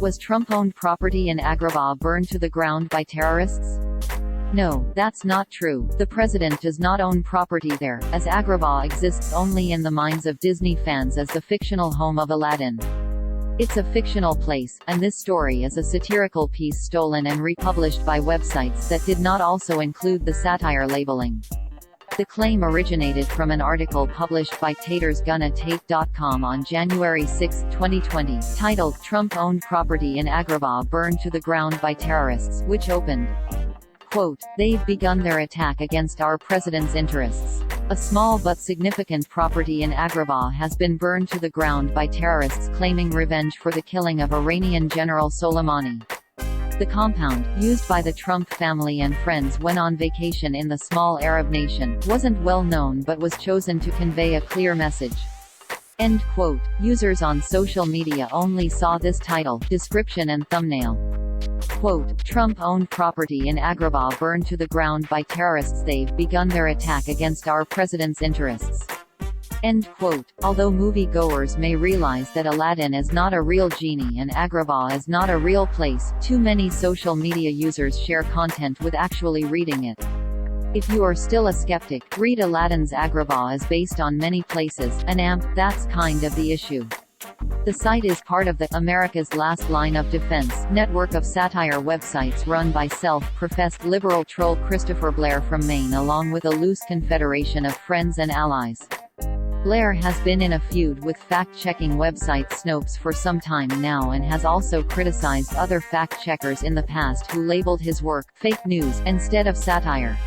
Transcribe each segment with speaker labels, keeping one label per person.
Speaker 1: Was Trump-owned property in Agrabah burned to the ground by terrorists? No, that's not true. The president does not own property there, as Agrabah exists only in the minds of Disney fans as the fictional home of Aladdin. It's a fictional place, and this story is a satirical piece stolen and republished by websites that did not also include the satire labeling. The claim originated from an article published by TatersGonnaTate.com on January 6, 2020, titled "Trump-Owned Property in Agrabah Burned to the Ground by Terrorists," which opened, quote, "They've begun their attack against our president's interests. A small but significant property in Agrabah has been burned to the ground by terrorists claiming revenge for the killing of Iranian General Soleimani." The compound, used by the Trump family and friends when on vacation in the small Arab nation, wasn't well known but was chosen to convey a clear message. End quote. Users on social media only saw this title, description and thumbnail. Quote, "Trump-owned property in Agrabah burned to the ground by terrorists. They've begun their attack against our president's interests." End quote. Although movie-goers may realize that Aladdin is not a real genie and Agrabah is not a real place, too many social media users share content with actually reading it. If you are still a skeptic, read Aladdin's Agrabah is based on many places, that's kind of the issue. The site is part of the America's Last Line of Defense network of satire websites run by self-professed liberal troll Christopher Blair from Maine along with a loose confederation of friends and allies. Blair has been in a feud with fact-checking website Snopes for some time now and has also criticized other fact-checkers in the past who labeled his work fake news instead of satire.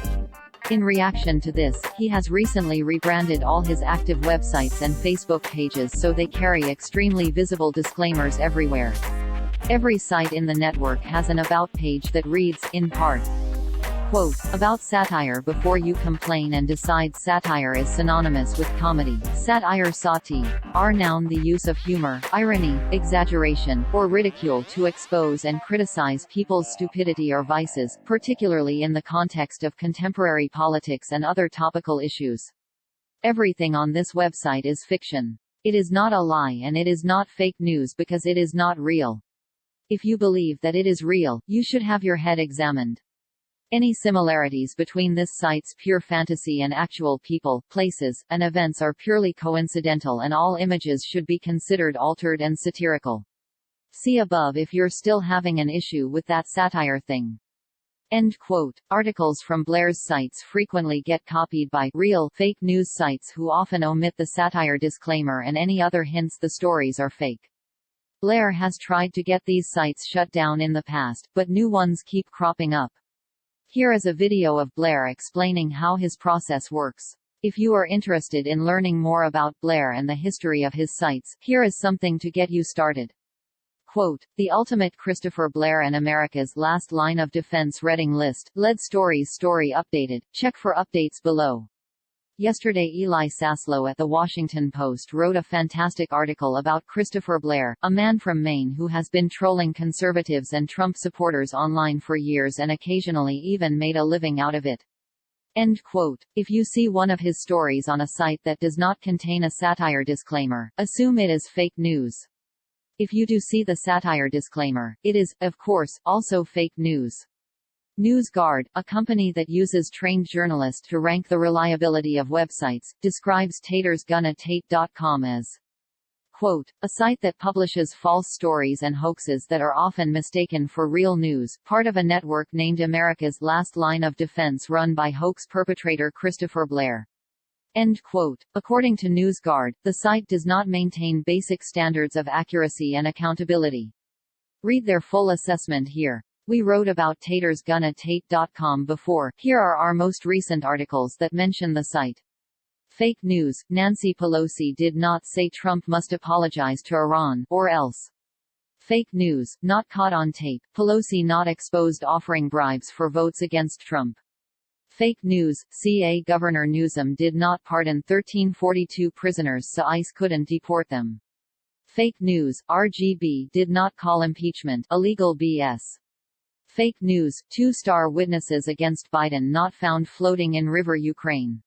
Speaker 1: In reaction to this, he has recently rebranded all his active websites and Facebook pages so they carry extremely visible disclaimers everywhere. Every site in the network has an About page that reads, in part, quote, "About satire before you complain and decide satire is synonymous with comedy. Satire sati, are noun the use of humor, irony, exaggeration, or ridicule to expose and criticize people's stupidity or vices, particularly in the context of contemporary politics and other topical issues. Everything on this website is fiction. It is not a lie and it is not fake news because it is not real. If you believe that it is real, you should have your head examined. Any similarities between this site's pure fantasy and actual people, places, and events are purely coincidental and all images should be considered altered and satirical. See above if you're still having an issue with that satire thing." End quote. Articles from Blair's sites frequently get copied by real, fake news sites who often omit the satire disclaimer and any other hints the stories are fake. Blair has tried to get these sites shut down in the past, but new ones keep cropping up. Here is a video of Blair explaining how his process works. If you are interested in learning more about Blair and the history of his sites, here is something to get you started. Quote, "The ultimate Christopher Blair and America's Last Line of Defense reading list, lead stories story updated, check for updates below." Yesterday Eli Saslow at The Washington Post wrote a fantastic article about Christopher Blair, a man from Maine who has been trolling conservatives and Trump supporters online for years and occasionally even made a living out of it. End quote. If you see one of his stories on a site that does not contain a satire disclaimer, assume it is fake news. If you do see the satire disclaimer, it is, of course, also fake news. NewsGuard, a company that uses trained journalists to rank the reliability of websites, describes TatersGonnaTate.com as, quote, "A site that publishes false stories and hoaxes that are often mistaken for real news, part of a network named America's Last Line of Defense run by hoax perpetrator Christopher Blair." End quote. According to NewsGuard, the site does not maintain basic standards of accuracy and accountability. Read their full assessment here. We wrote about TatersGonnaTate.com before, here are our most recent articles that mention the site. Fake news, Nancy Pelosi did not say Trump must apologize to Iran, or else. Fake news, not caught on tape, Pelosi not exposed offering bribes for votes against Trump. Fake news, CA Governor Newsom did not pardon 1342 prisoners so ICE couldn't deport them. Fake news, RGB did not call impeachment illegal BS. Fake news, two-star witnesses against Biden not found floating in river Ukraine.